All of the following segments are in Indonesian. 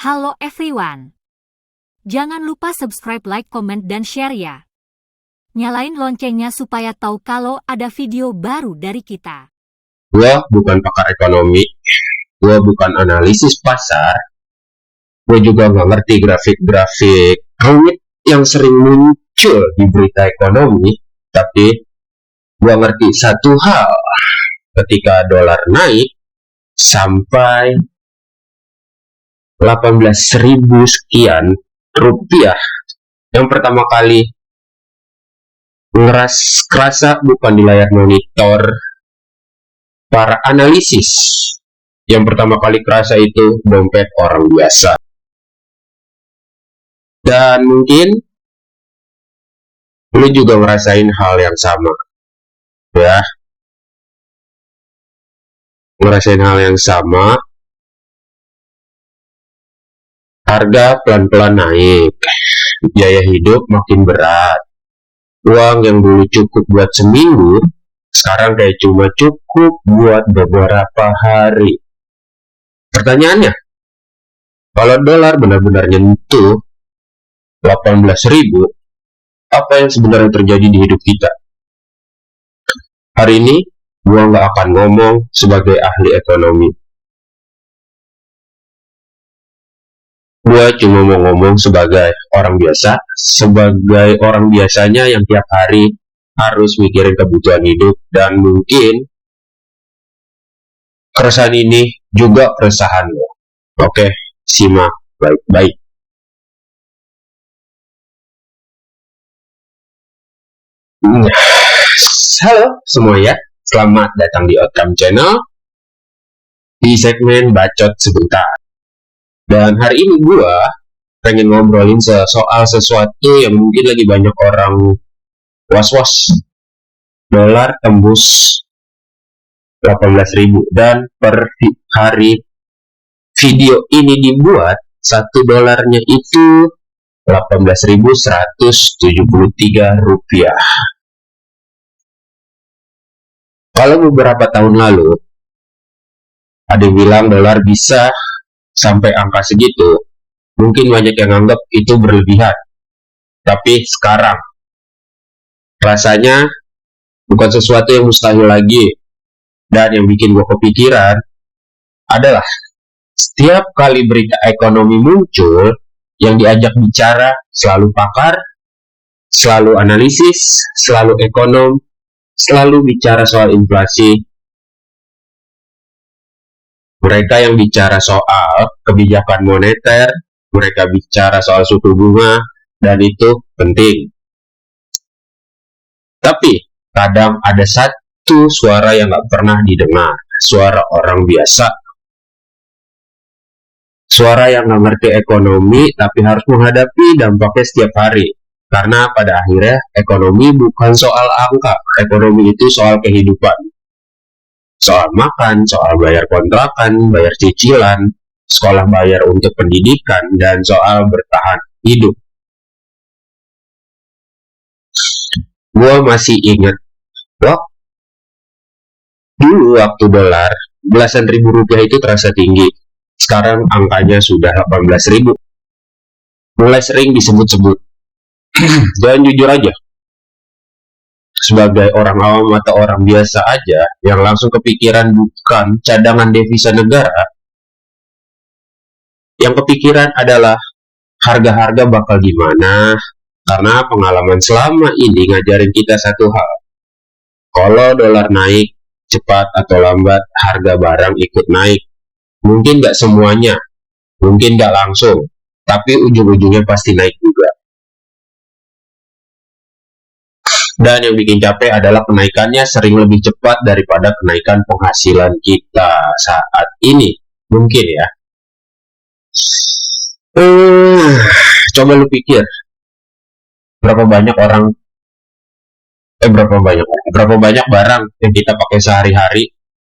Halo everyone. Jangan lupa subscribe, like, comment, dan share ya. Nyalain loncengnya supaya tahu kalau ada video baru dari kita. Gua bukan pakar ekonomi, gua bukan analisis pasar, gua juga nggak ngerti grafik-grafik rumit yang sering muncul di berita ekonomi, tapi gua ngerti satu hal, ketika dolar naik sampai 18.000 sekian rupiah, yang pertama kali kerasa bukan di layar monitor para analisis. Yang pertama kali kerasa itu dompet orang biasa. Dan mungkin lu juga ngerasain hal yang sama, ya. Ngerasain hal yang sama, harga pelan-pelan naik, biaya hidup makin berat. Uang yang dulu cukup buat seminggu, sekarang kayak cuma cukup buat beberapa hari. Pertanyaannya, kalau dolar benar-benar nyentuh 18.000, apa yang sebenarnya terjadi di hidup kita? Hari ini, gua nggak akan ngomong sebagai ahli ekonomi. Gua cuma mau ngomong sebagai orang biasa, sebagai orang biasanya yang tiap hari harus mikirin kebutuhan hidup, dan mungkin keresahan ini juga keresahan lo. Oke, simak baik-baik. Halo semuanya, selamat datang di Outcome Channel di segmen Bacot Sebentar. Dan hari ini gue pengen ngobrolin soal sesuatu yang mungkin lagi banyak orang was-was. Dolar tembus 18.000, dan per hari video ini dibuat, $1 itu 18.173 rupiah. Kalau beberapa tahun lalu ada yang bilang dolar bisa sampai angka segitu, mungkin banyak yang anggap itu berlebihan. Tapi sekarang rasanya bukan sesuatu yang mustahil lagi. Dan yang bikin gue kepikiran adalah setiap kali berita ekonomi muncul, yang diajak bicara selalu pakar, selalu analisis, selalu ekonom, selalu bicara soal inflasi. Mereka yang bicara soal kebijakan moneter, mereka bicara soal suku bunga, dan itu penting. Tapi kadang ada satu suara yang gak pernah didengar, suara orang biasa. Suara yang gak ngerti ekonomi tapi harus menghadapi dampaknya setiap hari. Karena pada akhirnya ekonomi bukan soal angka, ekonomi itu soal kehidupan. Soal makan, soal bayar kontrakan, bayar cicilan, sekolah bayar untuk pendidikan, dan soal bertahan hidup. Gue masih ingat, dulu waktu dolar belasan ribu rupiah itu terasa tinggi. Sekarang angkanya sudah 18.000. Mulai sering disebut-sebut. Dan jujur aja, sebagai orang awam atau orang biasa aja, yang langsung kepikiran bukan cadangan devisa negara. Yang kepikiran adalah harga-harga bakal gimana, karena pengalaman selama ini ngajarin kita satu hal. Kalau dolar naik, cepat atau lambat, harga barang ikut naik. Mungkin nggak semuanya, mungkin nggak langsung, tapi ujung-ujungnya pasti naik juga. Dan yang bikin capek adalah kenaikannya sering lebih cepat daripada kenaikan penghasilan kita saat ini. Mungkin ya. Coba lu pikir, berapa banyak barang yang kita pakai sehari-hari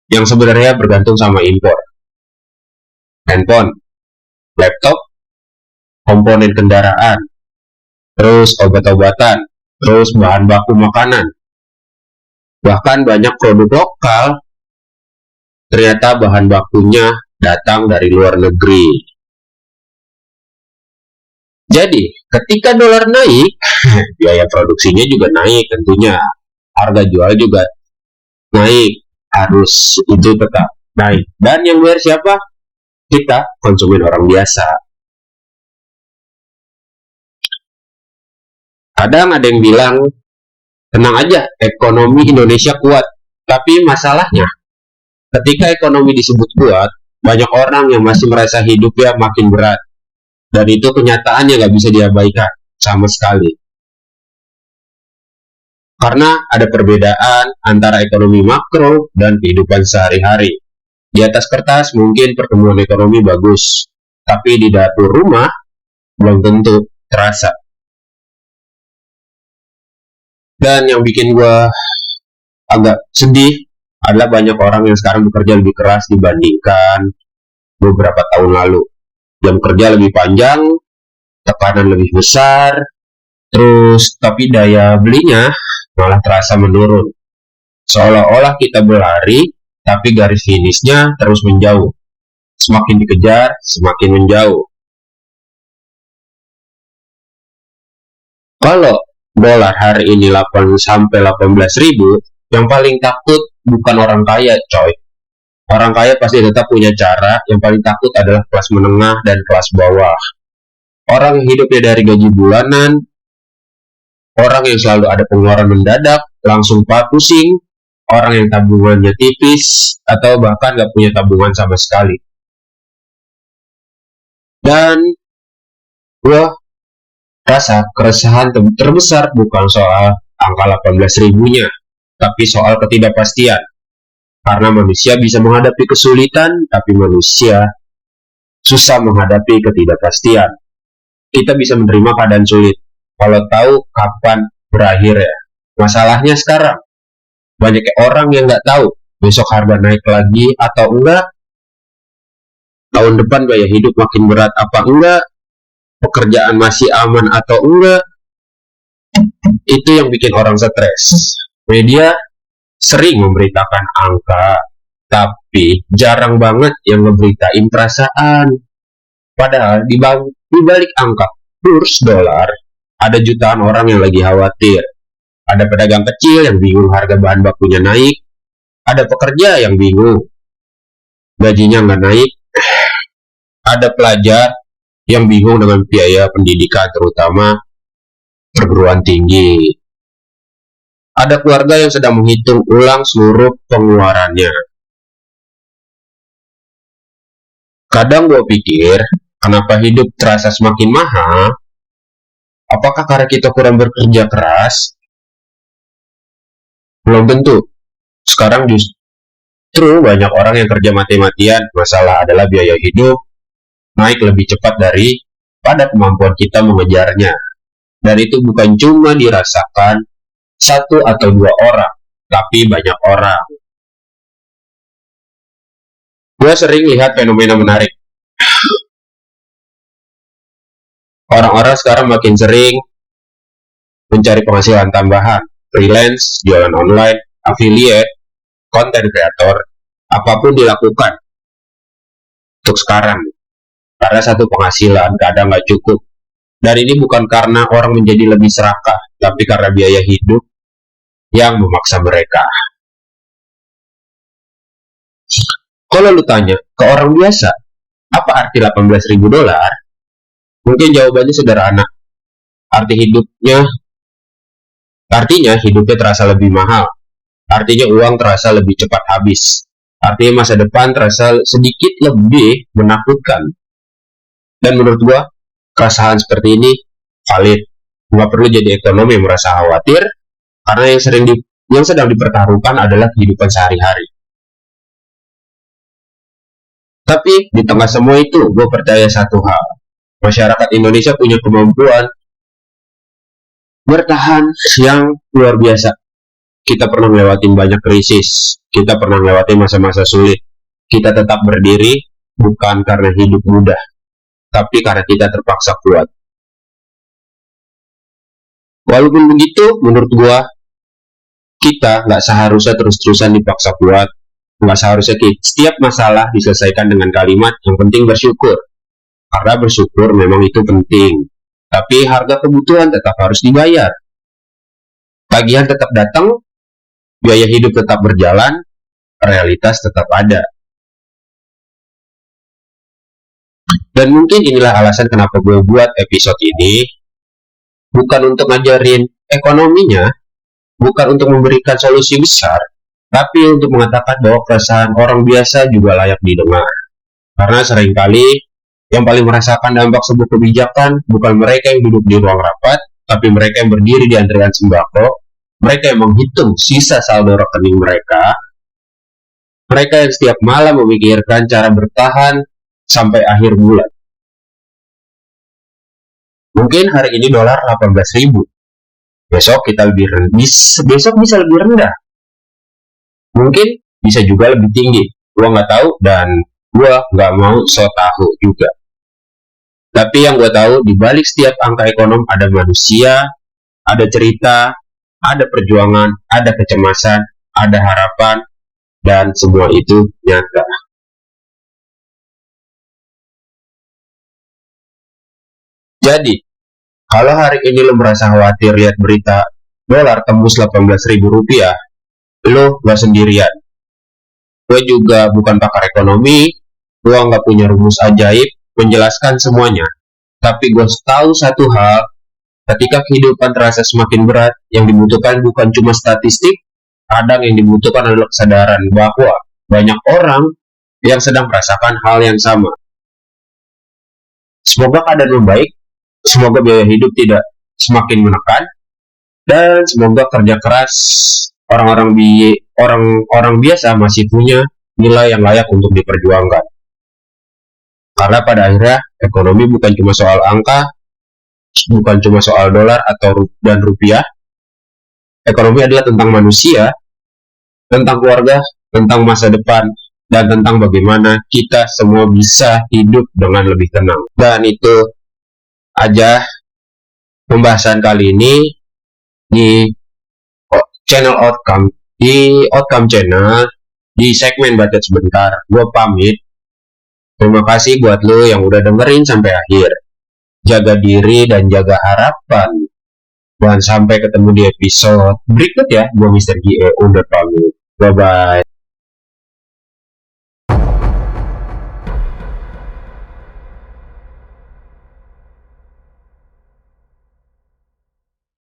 yang sebenarnya bergantung sama impor. Handphone, laptop, komponen kendaraan, terus obat-obatan, terus bahan baku makanan. Bahkan banyak produk lokal ternyata bahan bakunya datang dari luar negeri. Jadi, ketika dolar naik, biaya produksinya juga naik tentunya. Harga jual juga naik, harus itu tetap naik. Dan yang bayar siapa? Kita, konsumen orang biasa. Kadang ada yang bilang, tenang aja, ekonomi Indonesia kuat. Tapi masalahnya, ketika ekonomi disebut kuat, banyak orang yang masih merasa hidupnya makin berat. Dan itu kenyataan yang nggak bisa diabaikan sama sekali. Karena ada perbedaan antara ekonomi makro dan kehidupan sehari-hari. Di atas kertas mungkin pertumbuhan ekonomi bagus, tapi di dapur rumah belum tentu terasa. Dan yang bikin gue agak sedih adalah banyak orang yang sekarang bekerja lebih keras dibandingkan beberapa tahun lalu. Jam kerja lebih panjang, tekanan lebih besar, terus tapi daya belinya malah terasa menurun. Seolah-olah kita berlari, tapi garis finishnya terus menjauh. Semakin dikejar, semakin menjauh. Kalau dolar hari ini 8 sampai 18 ribu, yang paling takut bukan orang kaya, coy. Orang kaya pasti tetap punya cara, yang paling takut adalah kelas menengah dan kelas bawah. Orang yang hidupnya dari gaji bulanan, orang yang selalu ada pengeluaran mendadak, langsung pusing, orang yang tabungannya tipis, atau bahkan nggak punya tabungan sama sekali. Dan gue rasa keresahan terbesar bukan soal angka 18 ribunya, tapi soal ketidakpastian. Karena manusia bisa menghadapi kesulitan, tapi manusia susah menghadapi ketidakpastian. Kita bisa menerima keadaan sulit, kalau tahu kapan berakhir ya. Masalahnya sekarang, banyak orang yang nggak tahu besok harga naik lagi atau enggak, tahun depan biaya hidup makin berat apa enggak, pekerjaan masih aman atau enggak. Itu yang bikin orang stres. Media sering memberitakan angka, tapi jarang banget yang ngeberitain perasaan. Padahal di balik angka kurs dolar, ada jutaan orang yang lagi khawatir. Ada pedagang kecil yang bingung harga bahan bakunya naik. Ada pekerja yang bingung, gajinya nggak naik. Ada pelajar yang bingung dengan biaya pendidikan, terutama perguruan tinggi. Ada keluarga yang sedang menghitung ulang seluruh pengeluarannya. Kadang gue pikir, kenapa hidup terasa semakin mahal? Apakah karena kita kurang bekerja keras? Belum tentu. Sekarang justru banyak orang yang kerja mati-matian. Masalah adalah biaya hidup naik lebih cepat daripada kemampuan kita mengejarnya. Dan itu bukan cuma dirasakan satu atau dua orang, tapi banyak orang. Gue sering lihat fenomena menarik. Orang-orang sekarang makin sering mencari penghasilan tambahan, freelance, jualan online, affiliate, content creator, apapun dilakukan untuk sekarang. Karena satu penghasilan kadang nggak cukup. Dan ini bukan karena orang menjadi lebih serakah, tapi karena biaya hidup yang memaksa mereka. Kalau lu tanya ke orang biasa, apa arti 18 ribu dolar? Mungkin jawabannya sederhana. Artinya hidupnya terasa lebih mahal. Artinya uang terasa lebih cepat habis. Artinya masa depan terasa sedikit lebih menakutkan. Dan menurut gua, keresahan seperti ini valid. Nggak perlu jadi ekonom yang merasa khawatir, karena yang sedang dipertaruhkan adalah kehidupan sehari-hari. Tapi di tengah semua itu, gue percaya satu hal. Masyarakat Indonesia punya kemampuan bertahan yang luar biasa. Kita pernah melewatin banyak krisis. Kita pernah melewatin masa-masa sulit. Kita tetap berdiri bukan karena hidup mudah, tapi karena kita terpaksa kuat. Walaupun begitu, menurut gue, kita nggak seharusnya terus-terusan dipaksa kuat. Nggak seharusnya setiap masalah diselesaikan dengan kalimat yang penting bersyukur. Karena bersyukur memang itu penting. Tapi harga kebutuhan tetap harus dibayar. Tagihan tetap datang, biaya hidup tetap berjalan, realitas tetap ada. Dan mungkin inilah alasan kenapa gue buat episode ini. Bukan untuk ngajarin ekonominya, bukan untuk memberikan solusi besar, tapi untuk mengatakan bahwa perasaan orang biasa juga layak didengar. Karena seringkali yang paling merasakan dampak sebuah kebijakan bukan mereka yang duduk di ruang rapat, tapi mereka yang berdiri di antrian sembako, mereka yang menghitung sisa saldo rekening mereka, mereka yang setiap malam memikirkan cara bertahan sampai akhir bulan. Mungkin hari ini dolar 18.000. Besok kita besok bisa lebih rendah. Mungkin bisa juga lebih tinggi. Gua nggak tahu dan gua nggak mau so tahu juga. Tapi yang gua tahu di balik setiap angka ekonom ada manusia, ada cerita, ada perjuangan, ada kecemasan, ada harapan, dan semua itu nyata. Jadi, kalau hari ini lo merasa khawatir lihat berita dolar tembus 18.000 rupiah, lo gak sendirian. Gue juga bukan pakar ekonomi, gue gak punya rumus ajaib menjelaskan semuanya. Tapi gue tahu satu hal, ketika kehidupan terasa semakin berat, yang dibutuhkan bukan cuma statistik, kadang yang dibutuhkan adalah kesadaran bahwa banyak orang yang sedang merasakan hal yang sama. Semoga keadaan membaik, semoga biaya hidup tidak semakin menekan, dan semoga kerja keras orang biasa masih punya nilai yang layak untuk diperjuangkan. Karena pada akhirnya ekonomi bukan cuma soal angka, bukan cuma soal dolar dan rupiah. Ekonomi adalah tentang manusia, tentang keluarga, tentang masa depan, dan tentang bagaimana kita semua bisa hidup dengan lebih tenang. Dan itu aja pembahasan kali ini di channel Outcome, di Outcome Channel, di segmen Bacot Sebentar. Gue pamit. Terima kasih buat lo yang udah dengerin sampai akhir. Jaga diri dan jaga harapan. Dan sampai ketemu di episode berikut ya. Gue Mr. GE undur pamit. Bye-bye.